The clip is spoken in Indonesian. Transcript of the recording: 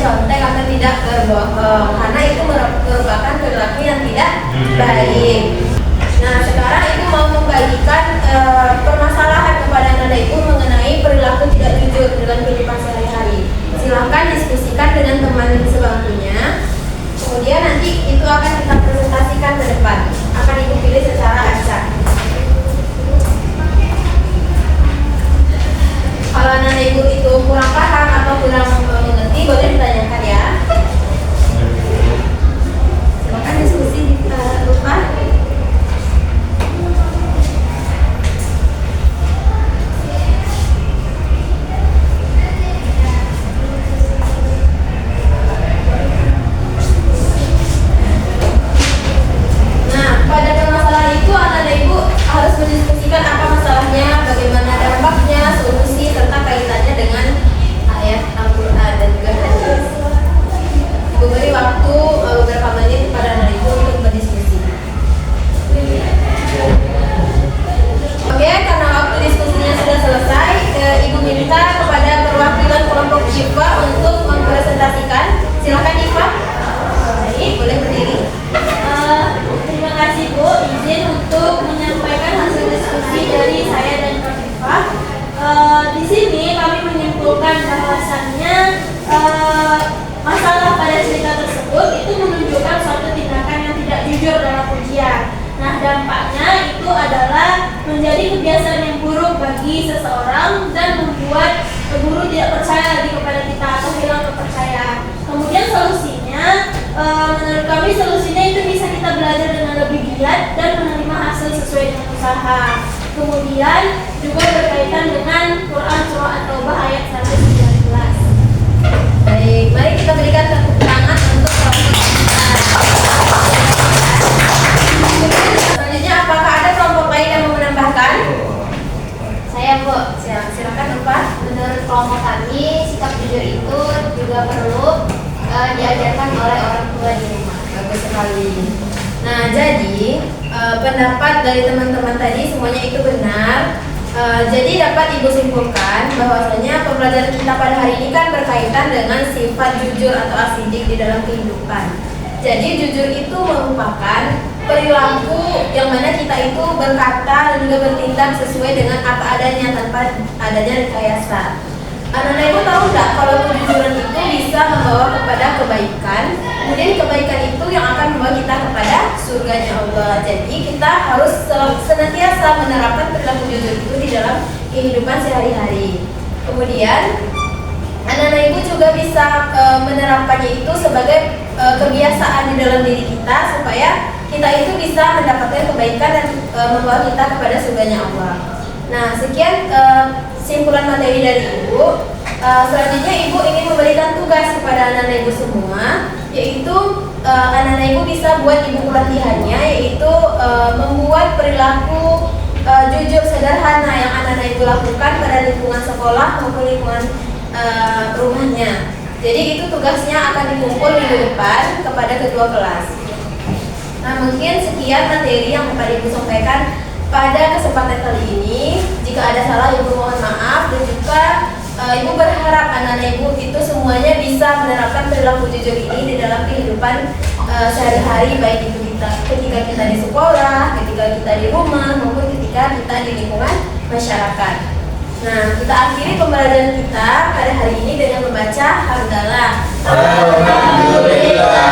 contek atau tidak berbohong, karena itu merupakan perilaku yang tidak baik. Nah, sekarang ibu mau membagikan permasalahan kepada anak ibu mengenai perilaku tidak jujur dalam kehidupan sehari-hari. Silahkan diskusikan dengan teman sebangkunya. Kemudian nanti itu akan kita presentasikan ke depan. Akan ibu pilih secara acak. Kalau anak ibu itu kurang paham atau kurang mengerti, boleh ditanyakan ya. Silakan diskusi lupa. Harus mendiskusikan apa masalahnya, bagaimana dampaknya, solusi, serta kaitannya dengan ayat Al-Quran dan juga hadis. Ibu beri waktu beberapa menit kepada anak ibu untuk berdiskusi. Oke, karena waktu diskusinya sudah selesai, ibu minta kepada perwakilan kelompok IFA untuk mempresentasikan. Silakan IFA. Baik, boleh berdiri. Terima kasih Bu, izin untuk menyampaikan hasil diskusi dari saya dan Kak Iva. Di sini kami menyimpulkan bahwasannya masalah pada cerita tersebut itu menunjukkan suatu tindakan yang tidak jujur dalam ujian. Nah, dampaknya itu adalah menjadi kebiasaan yang buruk bagi seseorang dan membuat guru tidak percaya lagi kepada kita atau hilang kepercayaan. Kemudian solusinya, menurut kami solusinya itu bisa kita belajar dengan lebih giat dan menerima hasil sesuai dengan usaha. Kemudian juga berkaitan dengan Quran surah At-Taubah ayat 119. Baik, mari kita berikan tepuk tangan untuk kelompok kita. Selanjutnya, apakah ada kelompok lain yang mau menambahkan? Saya Bu, Silakan Pak. menurut kelompok kami sikap jujur itu juga perlu diajarkan oleh orang tua di rumah. Bagus sekali. Nah, jadi pendapat dari teman-teman tadi semuanya itu benar. Jadi dapat ibu simpulkan bahwasanya pembelajaran kita pada hari ini kan berkaitan dengan sifat jujur atau asidik di dalam kehidupan. Jadi jujur itu merupakan perilaku yang mana kita itu berkata dan juga bertindak sesuai dengan apa adanya tanpa adanya rekayasa. Anak-anak ibu tahu nggak kalau kejujuran itu bisa membawa kepada kebaikan, kemudian kebaikan itu yang akan membawa kita kepada surganya Allah. Jadi kita harus senantiasa menerapkan perilaku jujur itu di dalam kehidupan sehari-hari. Kemudian anak-anak ibu juga bisa menerapkannya itu sebagai kebiasaan di dalam diri kita supaya kita itu bisa mendapatkan kebaikan dan membawa kita kepada surganya Allah. Nah, sekian simpulan materi dari ibu. Selanjutnya ibu ingin memberikan tugas kepada anak-anak ibu semua, yaitu anak-anak ibu bisa buat ibu pelatihannya, yaitu membuat perilaku jujur sederhana yang anak-anak ibu lakukan pada lingkungan sekolah maupun lingkungan rumahnya. Jadi itu tugasnya akan dikumpul minggu depan kepada ketua kelas. Nah, mungkin sekian materi yang Bapak Ibu sampaikan pada kesempatan kali ini. Jika ada salah, ibu mohon maaf, dan juga ibu berharap anak-anak ibu itu semuanya bisa menerapkan perilaku jujur ini di dalam kehidupan sehari-hari, baik itu ketika kita di sekolah, ketika kita di rumah, maupun ketika kita di lingkungan masyarakat. Nah, kita akhiri pembelajaran kita pada hari ini dengan membaca hamdalah. Alhamdulillah.